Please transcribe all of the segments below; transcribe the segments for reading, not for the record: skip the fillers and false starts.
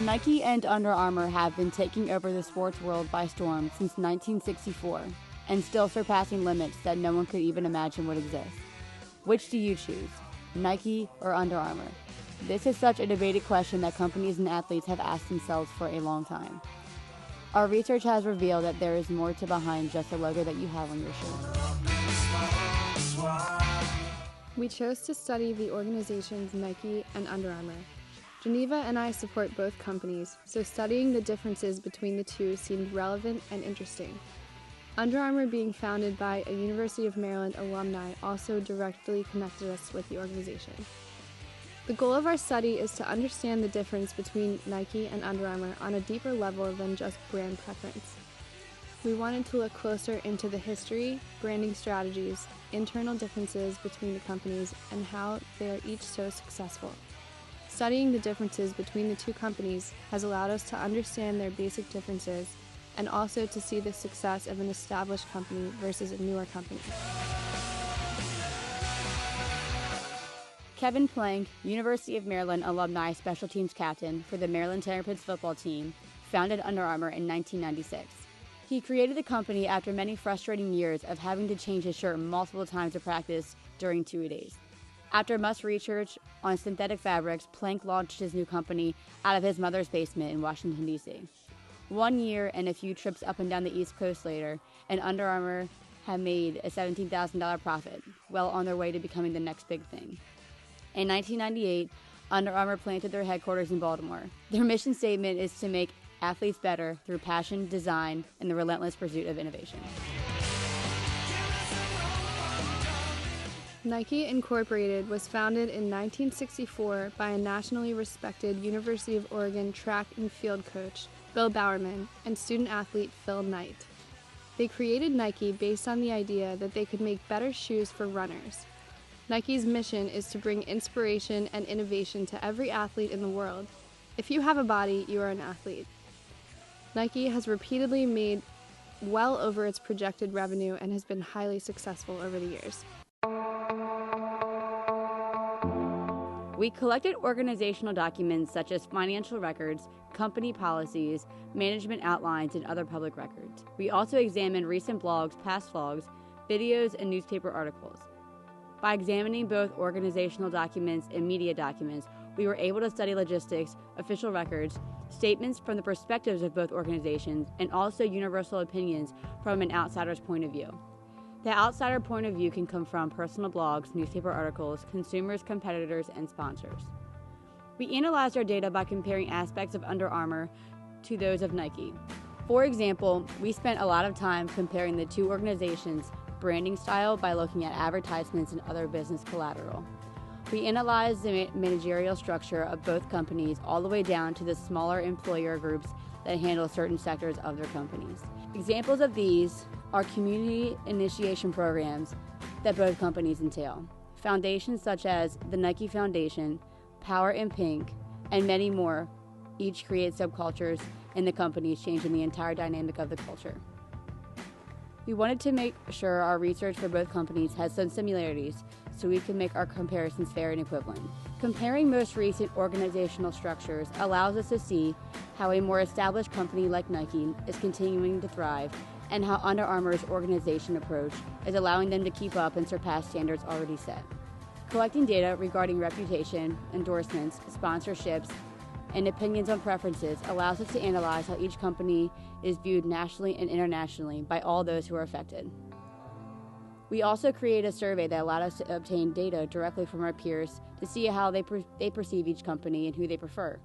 Nike and Under Armour have been taking over the sports world by storm since 1964 and still surpassing limits that no one could even imagine would exist. Which do you choose, Nike or Under Armour? This is such a debated question that companies and athletes have asked themselves for a long time. Our research has revealed that there is more to behind just the logo that you have on your shirt. We chose to study the organizations Nike and Under Armour. Geneva and I support both companies, so studying the differences between the two seemed relevant and interesting. Under Armour being founded by a University of Maryland alumni also directly connected us with the organization. The goal of our study is to understand the difference between Nike and Under Armour on a deeper level than just brand preference. We wanted to look closer into the history, branding strategies, internal differences between the companies, and how they are each so successful. Studying the differences between the two companies has allowed us to understand their basic differences and also to see the success of an established company versus a newer company. Kevin Plank, University of Maryland alumni special teams captain for the Maryland Terrapins football team, founded Under Armour in 1996. He created the company after many frustrating years of having to change his shirt multiple times at practice during 2-a-days. After much research on synthetic fabrics, Plank launched his new company out of his mother's basement in Washington, D.C. 1 year and a few trips up and down the East Coast later, and Under Armour had made a $17,000 profit, well on their way to becoming the next big thing. In 1998, Under Armour planted their headquarters in Baltimore. Their mission statement is to make athletes better through passion, design, and the relentless pursuit of innovation. Nike Incorporated was founded in 1964 by a nationally respected University of Oregon track and field coach, Bill Bowerman, and student-athlete Phil Knight. They created Nike based on the idea that they could make better shoes for runners. Nike's mission is to bring inspiration and innovation to every athlete in the world. If you have a body, you are an athlete. Nike has repeatedly made well over its projected revenue and has been highly successful over the years. We collected organizational documents such as financial records, company policies, management outlines, and other public records. We also examined recent blogs, past vlogs, videos, and newspaper articles. By examining both organizational documents and media documents, we were able to study logistics, official records, statements from the perspectives of both organizations, and also universal opinions from an outsider's point of view. The outsider point of view can come from personal blogs, newspaper articles, consumers, competitors, and sponsors. We analyzed our data by comparing aspects of Under Armour to those of Nike. For example, we spent a lot of time comparing the two organizations' branding style by looking at advertisements and other business collateral. We analyzed the managerial structure of both companies all the way down to the smaller employer groups that handle certain sectors of their companies. Examples of these are community initiation programs that both companies entail. Foundations such as the Nike Foundation, Power in Pink, and many more each create subcultures in the companies, changing the entire dynamic of the culture. We wanted to make sure our research for both companies has some similarities so we can make our comparisons fair and equivalent. Comparing most recent organizational structures allows us to see how a more established company like Nike is continuing to thrive and how Under Armour's organization approach is allowing them to keep up and surpass standards already set. Collecting data regarding reputation, endorsements, sponsorships, and opinions on preferences allows us to analyze how each company is viewed nationally and internationally by all those who are affected. We also created a survey that allowed us to obtain data directly from our peers to see how they perceive each company and who they prefer.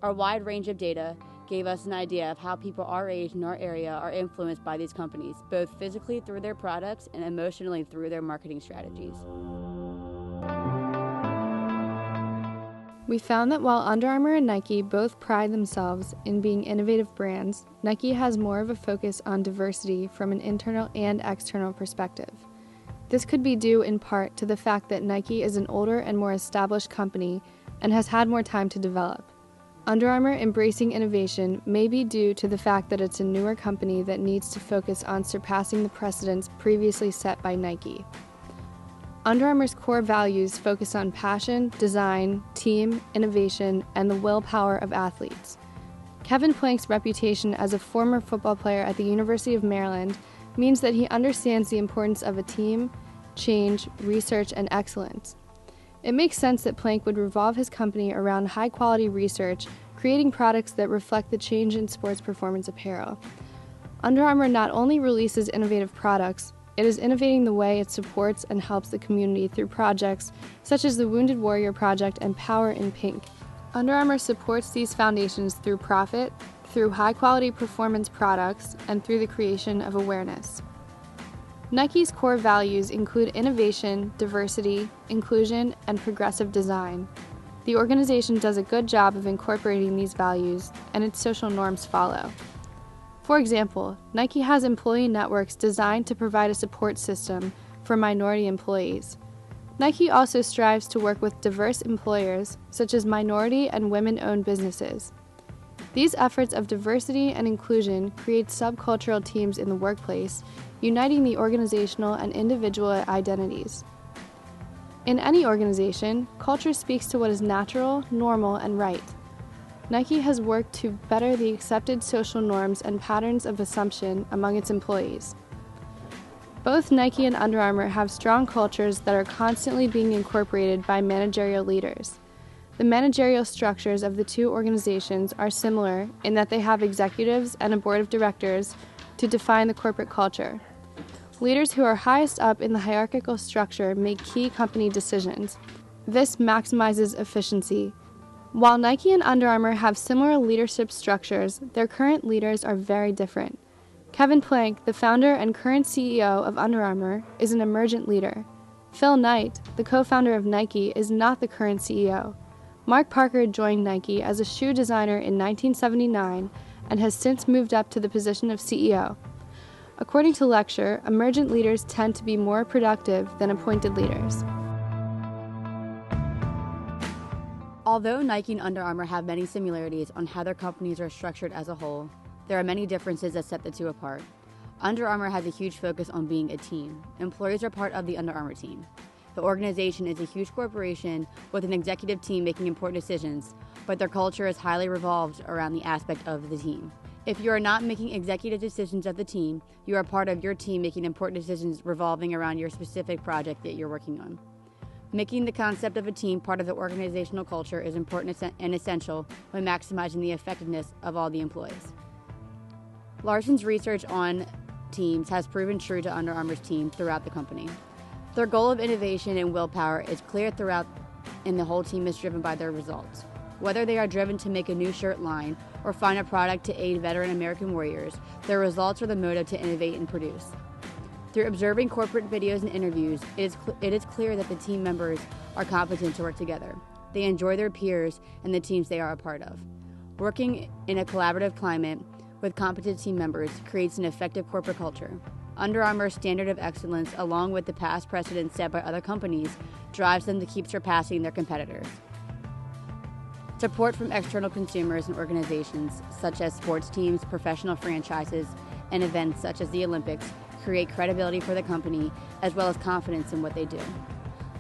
Our wide range of data gave us an idea of how people our age in our area are influenced by these companies, both physically through their products and emotionally through their marketing strategies. We found that while Under Armour and Nike both pride themselves in being innovative brands, Nike has more of a focus on diversity from an internal and external perspective. This could be due in part to the fact that Nike is an older and more established company and has had more time to develop. Under Armour embracing innovation may be due to the fact that it's a newer company that needs to focus on surpassing the precedents previously set by Nike. Under Armour's core values focus on passion, design, team, innovation, and the willpower of athletes. Kevin Plank's reputation as a former football player at the University of Maryland means that he understands the importance of a team, change, research, and excellence. It makes sense that Plank would revolve his company around high-quality research, creating products that reflect the change in sports performance apparel. Under Armour not only releases innovative products, it is innovating the way it supports and helps the community through projects such as the Wounded Warrior Project and Power in Pink. Under Armour supports these foundations through profit, through high-quality performance products, and through the creation of awareness. Nike's core values include innovation, diversity, inclusion, and progressive design. The organization does a good job of incorporating these values, and its social norms follow. For example, Nike has employee networks designed to provide a support system for minority employees. Nike also strives to work with diverse employers, such as minority and women-owned businesses. These efforts of diversity and inclusion create subcultural teams in the workplace, uniting the organizational and individual identities. In any organization, culture speaks to what is natural, normal, and right. Nike has worked to better the accepted social norms and patterns of assumption among its employees. Both Nike and Under Armour have strong cultures that are constantly being incorporated by managerial leaders. The managerial structures of the two organizations are similar in that they have executives and a board of directors to define the corporate culture. Leaders who are highest up in the hierarchical structure make key company decisions. This maximizes efficiency. While Nike and Under Armour have similar leadership structures, their current leaders are very different. Kevin Plank, the founder and current CEO of Under Armour, is an emergent leader. Phil Knight, the co-founder of Nike, is not the current CEO. Mark Parker joined Nike as a shoe designer in 1979 and has since moved up to the position of CEO. According to Lecture, emergent leaders tend to be more productive than appointed leaders. Although Nike and Under Armour have many similarities on how their companies are structured as a whole, there are many differences that set the two apart. Under Armour has a huge focus on being a team. Employees are part of the Under Armour team. The organization is a huge corporation with an executive team making important decisions, but their culture is highly revolved around the aspect of the team. If you are not making executive decisions of the team, you are part of your team making important decisions revolving around your specific project that you're working on. Making the concept of a team part of the organizational culture is important and essential when maximizing the effectiveness of all the employees. Larson's research on teams has proven true to Under Armour's team throughout the company. Their goal of innovation and willpower is clear throughout, and the whole team is driven by their results. Whether they are driven to make a new shirt line or find a product to aid veteran American warriors, their results are the motive to innovate and produce. Through observing corporate videos and interviews, it is clear that the team members are competent to work together. They enjoy their peers and the teams they are a part of. Working in a collaborative climate with competent team members creates an effective corporate culture. Under Armour's standard of excellence, along with the past precedents set by other companies, drives them to keep surpassing their competitors. Support from external consumers and organizations, such as sports teams, professional franchises, and events such as the Olympics, create credibility for the company, as well as confidence in what they do.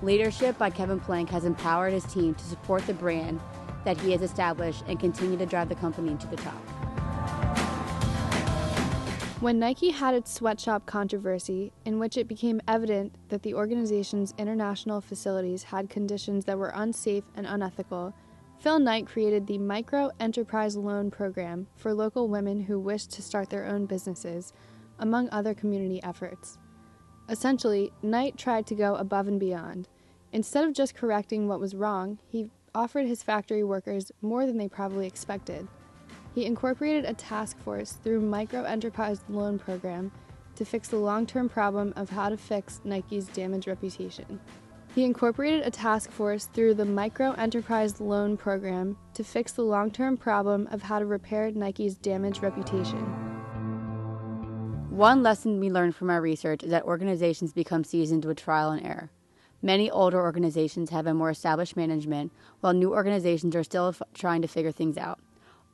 Leadership by Kevin Plank has empowered his team to support the brand that he has established and continue to drive the company to the top. When Nike had its sweatshop controversy, in which it became evident that the organization's international facilities had conditions that were unsafe and unethical, Phil Knight created the Micro Enterprise Loan Program for local women who wished to start their own businesses, among other community efforts. Essentially, Knight tried to go above and beyond. Instead of just correcting what was wrong, he offered his factory workers more than they probably expected. He incorporated a task force through Micro Enterprise Loan Program to fix the long-term problem of how to fix Nike's damaged reputation. He incorporated a task force through the Micro Enterprise Loan Program to fix the long-term problem of how to repair Nike's damaged reputation. One lesson we learned from our research is that organizations become seasoned with trial and error. Many older organizations have a more established management, while new organizations are still trying to figure things out.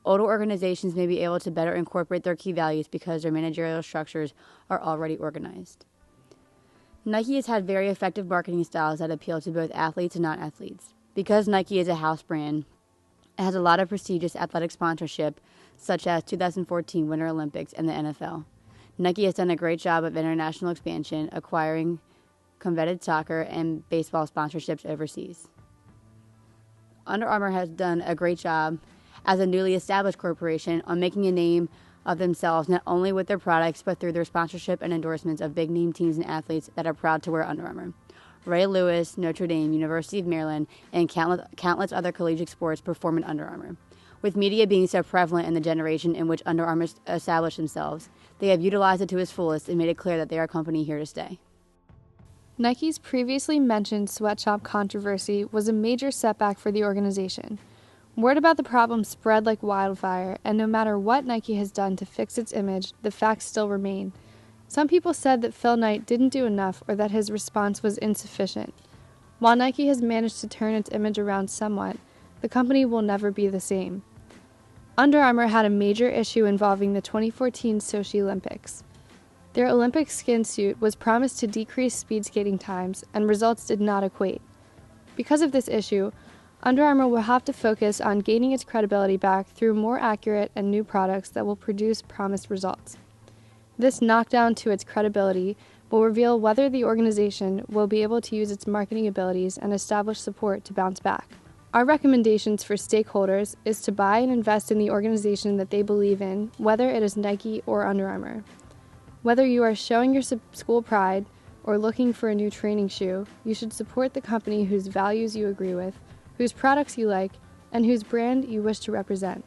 Older organizations may be able to better incorporate their key values because their managerial structures are already organized. Nike has had very effective marketing styles that appeal to both athletes and non-athletes. Because Nike is a house brand, it has a lot of prestigious athletic sponsorship, such as 2014 Winter Olympics and the NFL. Nike has done a great job of international expansion, acquiring competitive soccer and baseball sponsorships overseas. Under Armour has done a great job as a newly established corporation on making a name of themselves not only with their products but through their sponsorship and endorsements of big name teams and athletes that are proud to wear Under Armour. Ray Lewis, Notre Dame, University of Maryland, and countless other collegiate sports perform in Under Armour. With media being so prevalent in the generation in which Under Armour established themselves, they have utilized it to its fullest and made it clear that they are a company here to stay. Nike's previously mentioned sweatshop controversy was a major setback for the organization. Word about the problem spread like wildfire, and no matter what Nike has done to fix its image, the facts still remain. Some people said that Phil Knight didn't do enough or that his response was insufficient. While Nike has managed to turn its image around somewhat, the company will never be the same. Under Armour had a major issue involving the 2014 Sochi Olympics. Their Olympic skin suit was promised to decrease speed skating times, and results did not equate. Because of this issue, Under Armour will have to focus on gaining its credibility back through more accurate and new products that will produce promised results. This knockdown to its credibility will reveal whether the organization will be able to use its marketing abilities and establish support to bounce back. Our recommendations for stakeholders is to buy and invest in the organization that they believe in, whether it is Nike or Under Armour. Whether you are showing your school pride or looking for a new training shoe, you should support the company whose values you agree with, whose products you like, and whose brand you wish to represent.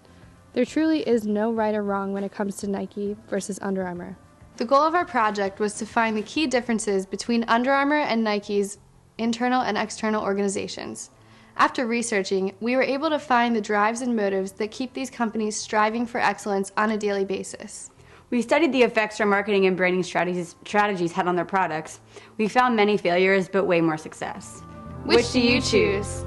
There truly is no right or wrong when it comes to Nike versus Under Armour. The goal of our project was to find the key differences between Under Armour and Nike's internal and external organizations. After researching, we were able to find the drives and motives that keep these companies striving for excellence on a daily basis. We studied the effects our marketing and branding strategies had on their products. We found many failures, but way more success. Which do you choose?